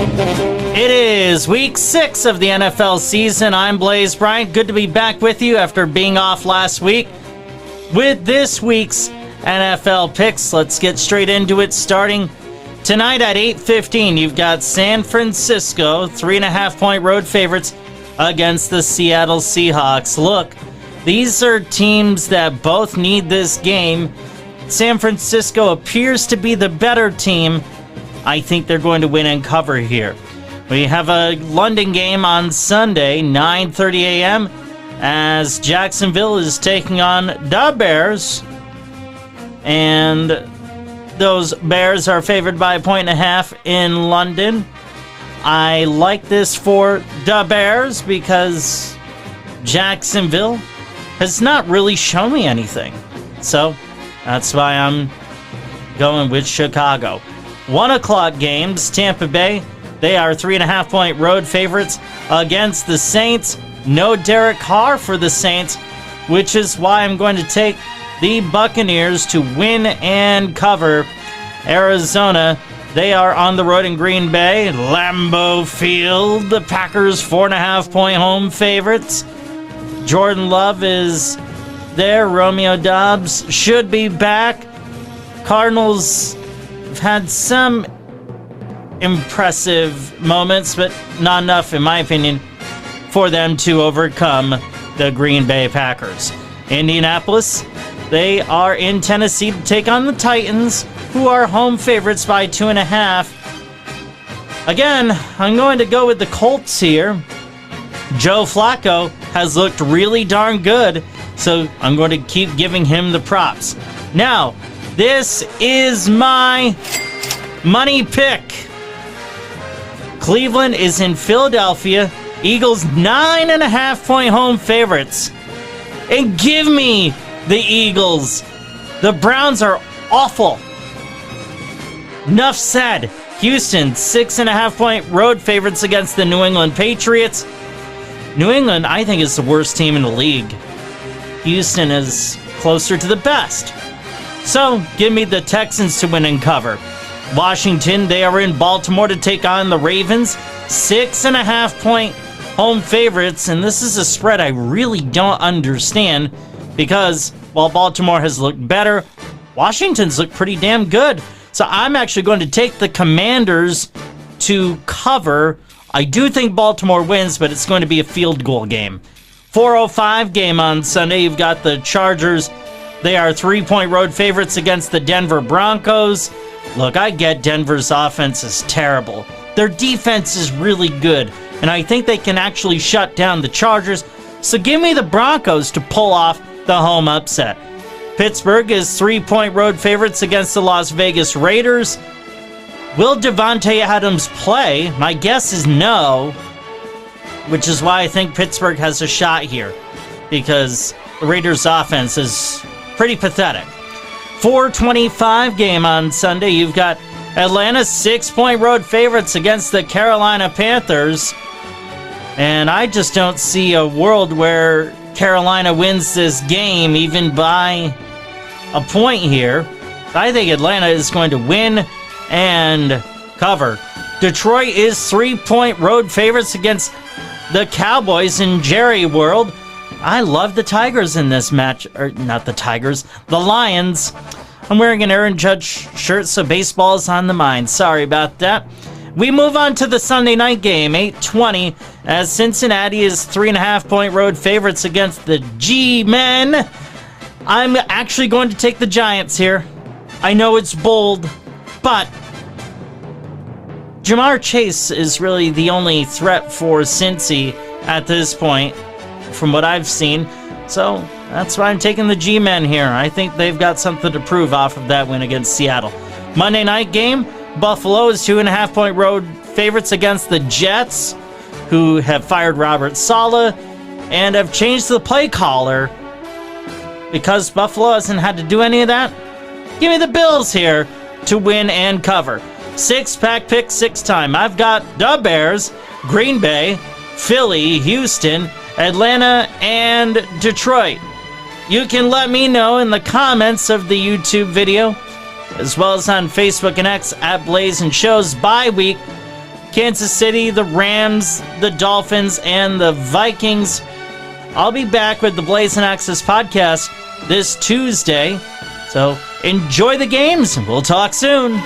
It is week 6 of the NFL season. I'm Blaise Bryant. Good to be back with you after being off last week with this week's NFL picks. Let's get straight into it. Starting tonight at 8:15, you've got San Francisco, 3.5-point road favorites against the Seattle Seahawks. Look, these are teams that both need this game. San Francisco appears to be the better team. I think they're going to win and cover here. We have a London game on Sunday, 9:30 a.m., as Jacksonville is taking on the Bears. And those Bears are favored by 1.5 in London. I like this for the Bears because Jacksonville has not really shown me anything. So that's why I'm going with Chicago. 1 o'clock games, Tampa Bay. They are 3.5-point road favorites against the Saints. No Derek Carr for the Saints, which is why I'm going to take the Buccaneers to win and cover. Arizona, they are on the road in Green Bay. Lambeau Field, the Packers 4.5-point home favorites. Jordan Love is there. Romeo Doubs should be back. Cardinals have had some impressive moments, but not enough, in my opinion, for them to overcome the Green Bay Packers. Indianapolis, they are in Tennessee to take on the Titans, who are home favorites by 2.5. Again, I'm going to go with the Colts here. Joe Flacco has looked really darn good, so I'm going to keep giving him the props. Now, this is my money pick. Cleveland is in Philadelphia. Eagles 9.5-point home favorites. And give me the Eagles. The Browns are awful. Enough said. Houston 6.5-point road favorites against the New England Patriots. New England, I think, is the worst team in the league. Houston is closer to the best. So, give me the Texans to win and cover. Washington, they are in Baltimore to take on the Ravens. 6.5-point home favorites, and this is a spread I really don't understand because while Baltimore has looked better, Washington's looked pretty damn good. So I'm actually going to take the Commanders to cover. I do think Baltimore wins, but it's going to be a field goal game. 4:05 game on Sunday. You've got the Chargers. They are 3-point road favorites against the Denver Broncos. Look, I get Denver's offense is terrible. Their defense is really good, and I think they can actually shut down the Chargers. So give me the Broncos to pull off the home upset. Pittsburgh is 3-point road favorites against the Las Vegas Raiders. Will Devontae Adams play? My guess is no, which is why I think Pittsburgh has a shot here, because the Raiders' offense is pretty pathetic. 4:25 game on Sunday. You've got Atlanta 6-point road favorites against the Carolina Panthers. And I just don't see a world where Carolina wins this game even by a point here. I think Atlanta is going to win and cover. Detroit is 3-point road favorites against the Cowboys in Jerry World. I love the Tigers in this match. Or not the Tigers, the Lions. I'm wearing an Aaron Judge shirt, so baseball is on the mind. Sorry about that. We move on to the Sunday night game, 8:20, as Cincinnati is 3.5-point road favorites against the G-Men. I'm actually going to take the Giants here. I know it's bold, but Jamar Chase is really the only threat for Cincy at this point, from what I've seen. So that's why I'm taking the G-Men here. I think they've got something to prove off of that win against Seattle. Monday night game, Buffalo is 2.5-point road favorites against the Jets, who have fired Robert Saleh and have changed the play caller. Because Buffalo hasn't had to do any of that, give me the Bills here to win and cover. 6-pack pick 6 time. I've got the Bears, Green Bay, Philly, Houston, Atlanta, and Detroit. You can let me know in the comments of the YouTube video, as well as on Facebook and X at Blaise and Show's bye week, Kansas City, the Rams, the Dolphins, and the Vikings. I'll be back with the Blaise and Access podcast this Tuesday. So enjoy the games. We'll talk soon.